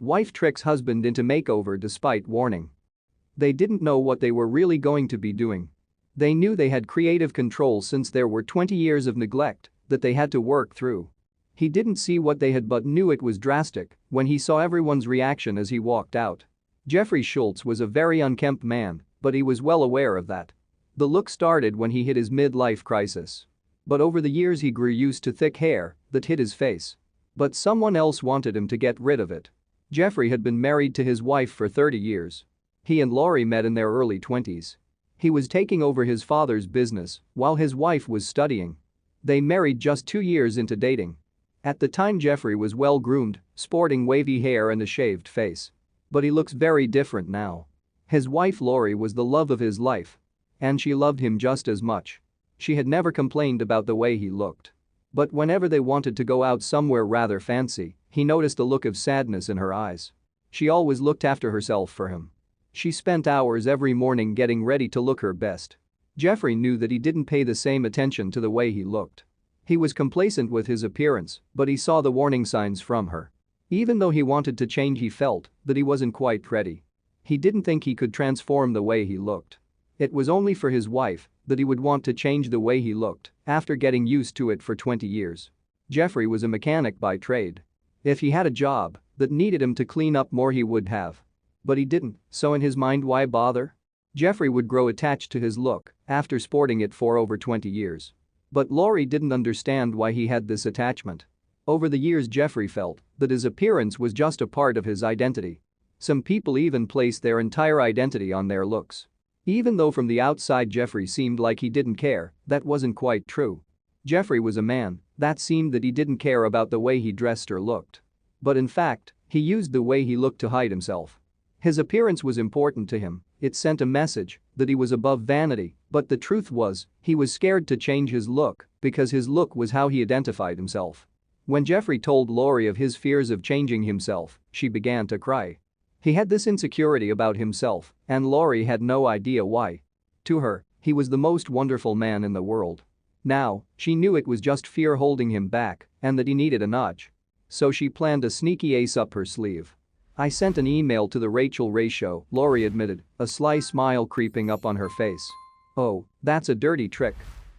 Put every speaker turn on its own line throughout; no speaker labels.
Wife tricks husband into makeover despite warning. They didn't know what they were really going to be doing. They knew they had creative control since there were 20 years of neglect that they had to work through. He didn't see what they had but knew it was drastic when he saw everyone's reaction as he walked out. Jeffrey Schultz was a very unkempt man, but he was well aware of that. The look started when he hit his midlife crisis. But over the years he grew used to thick hair that hid his face. But someone else wanted him to get rid of it. Jeffrey had been married to his wife for 30 years. He and Laurie met in their early 20s. He was taking over his father's business while his wife was studying. They married just 2 years into dating. At the time Jeffrey was well-groomed, sporting wavy hair and a shaved face. But he looks very different now. His wife Laurie was the love of his life. And she loved him just as much. She had never complained about the way he looked. But whenever they wanted to go out somewhere rather fancy, he noticed a look of sadness in her eyes. She always looked after herself for him. She spent hours every morning getting ready to look her best. Jeffrey knew that he didn't pay the same attention to the way he looked. He was complacent with his appearance, but he saw the warning signs from her. Even though he wanted to change, he felt that he wasn't quite ready. He didn't think he could transform the way he looked. It was only for his wife that he would want to change the way he looked after getting used to it for 20 years. Jeffrey was a mechanic by trade. If he had a job that needed him to clean up more, he would have. But he didn't, so in his mind, why bother? Jeffrey would grow attached to his look after sporting it for over 20 years. But Laurie didn't understand why he had this attachment. Over the years Jeffrey felt that his appearance was just a part of his identity. Some people even placed their entire identity on their looks. Even though from the outside Jeffrey seemed like he didn't care, that wasn't quite true. Jeffrey was a man that seemed that he didn't care about the way he dressed or looked. But in fact, he used the way he looked to hide himself. His appearance was important to him. It sent a message that he was above vanity, but the truth was, he was scared to change his look because his look was how he identified himself. When Jeffrey told Laurie of his fears of changing himself, she began to cry. He had this insecurity about himself, and Laurie had no idea why. To her, he was the most wonderful man in the world. Now, she knew it was just fear holding him back and that he needed a nudge. So she planned a sneaky ace up her sleeve. "I sent an email to the Rachel Ray show," Laurie admitted, a sly smile creeping up on her face. "Oh, that's a dirty trick."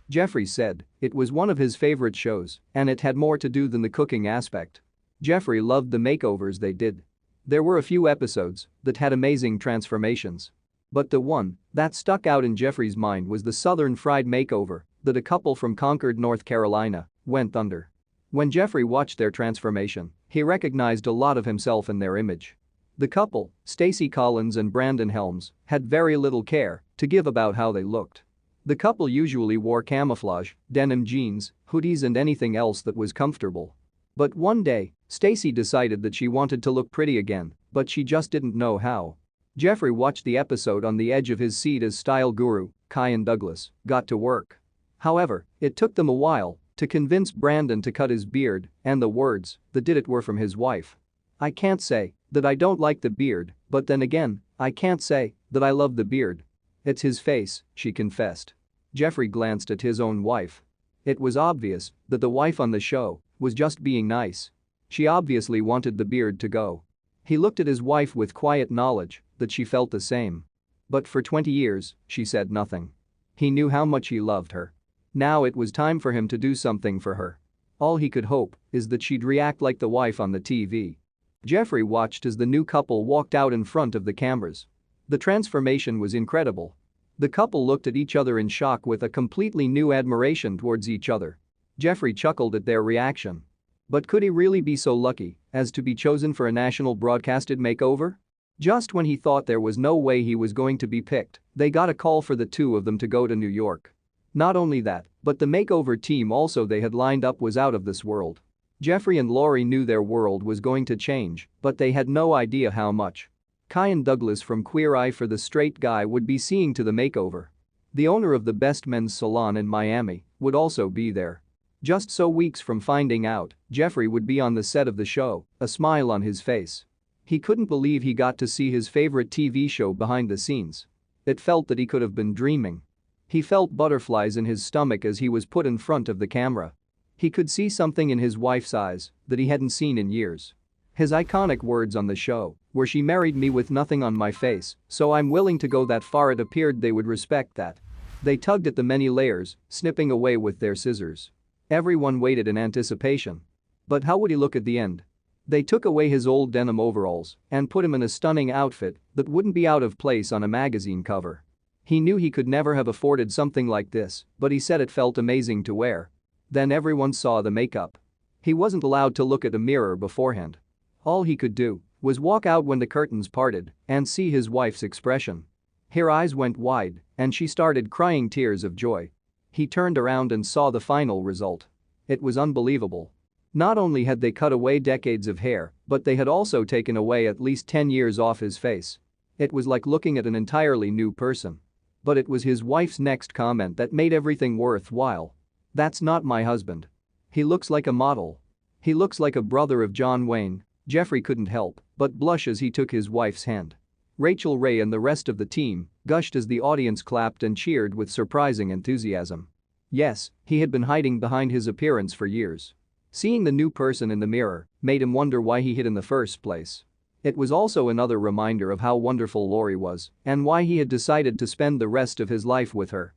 Jeffrey said it was one of his favorite shows and it had more to do than the cooking aspect. Jeffrey loved the makeovers they did. There were a few episodes that had amazing transformations. But the one that stuck out in Jeffrey's mind was the Southern Fried Makeover that a couple from Concord, North Carolina, went under. When Jeffrey watched their transformation, he recognized a lot of himself in their image. The couple, Stacey Collins and Brandon Helms, had very little care to give about how they looked. The couple usually wore camouflage, denim jeans, hoodies and anything else that was comfortable. But one day, Stacey decided that she wanted to look pretty again, but she just didn't know how. Jeffrey watched the episode on the edge of his seat as style guru, Kyan Douglas, got to work. However, it took them a while to convince Brandon to cut his beard, and the words that did it were from his wife. "I can't say that I don't like the beard, but then again, I can't say that I love the beard. It's his face," she confessed. Jeffrey glanced at his own wife. It was obvious that the wife on the show was just being nice. She obviously wanted the beard to go. He looked at his wife with quiet knowledge that she felt the same. But for 20 years, she said nothing. He knew how much he loved her. Now it was time for him to do something for her. All he could hope is that she'd react like the wife on the TV. Jeffrey watched as the new couple walked out in front of the cameras. The transformation was incredible. The couple looked at each other in shock with a completely new admiration towards each other. Jeffrey chuckled at their reaction. But could he really be so lucky as to be chosen for a national broadcasted makeover? Just when he thought there was no way he was going to be picked, they got a call for the two of them to go to New York. Not only that, but the makeover team also they had lined up was out of this world. Jeffrey and Laurie knew their world was going to change, but they had no idea how much. Kyan Douglas from Queer Eye for the Straight Guy would be seeing to the makeover. The owner of the best men's salon in Miami would also be there. Just so weeks from finding out, Jeffrey would be on the set of the show, a smile on his face. He couldn't believe he got to see his favorite TV show behind the scenes. It felt that he could have been dreaming. He felt butterflies in his stomach as he was put in front of the camera. He could see something in his wife's eyes that he hadn't seen in years. His iconic words on the show were, "She married me with nothing on my face, so I'm willing to go that far." It appeared they would respect that. They tugged at the many layers, snipping away with their scissors. Everyone waited in anticipation. But how would he look at the end? They took away his old denim overalls and put him in a stunning outfit that wouldn't be out of place on a magazine cover. He knew he could never have afforded something like this, but he said it felt amazing to wear. Then everyone saw the makeup. He wasn't allowed to look at a mirror beforehand. All he could do was walk out when the curtains parted and see his wife's expression. Her eyes went wide and she started crying tears of joy. He turned around and saw the final result. It was unbelievable. Not only had they cut away decades of hair, but they had also taken away at least 10 years off his face. It was like looking at an entirely new person. But it was his wife's next comment that made everything worthwhile. "That's not my husband. He looks like a model. He looks like a brother of John Wayne." Jeffrey couldn't help but blush as he took his wife's hand. Rachel Ray and the rest of the team gushed as the audience clapped and cheered with surprising enthusiasm. Yes, he had been hiding behind his appearance for years. Seeing the new person in the mirror made him wonder why he hid in the first place. It was also another reminder of how wonderful Lori was and why he had decided to spend the rest of his life with her.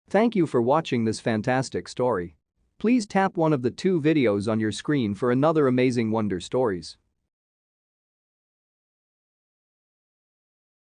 Thank you for watching this fantastic story. Please tap one of the 2 videos on your screen for another amazing wonder stories.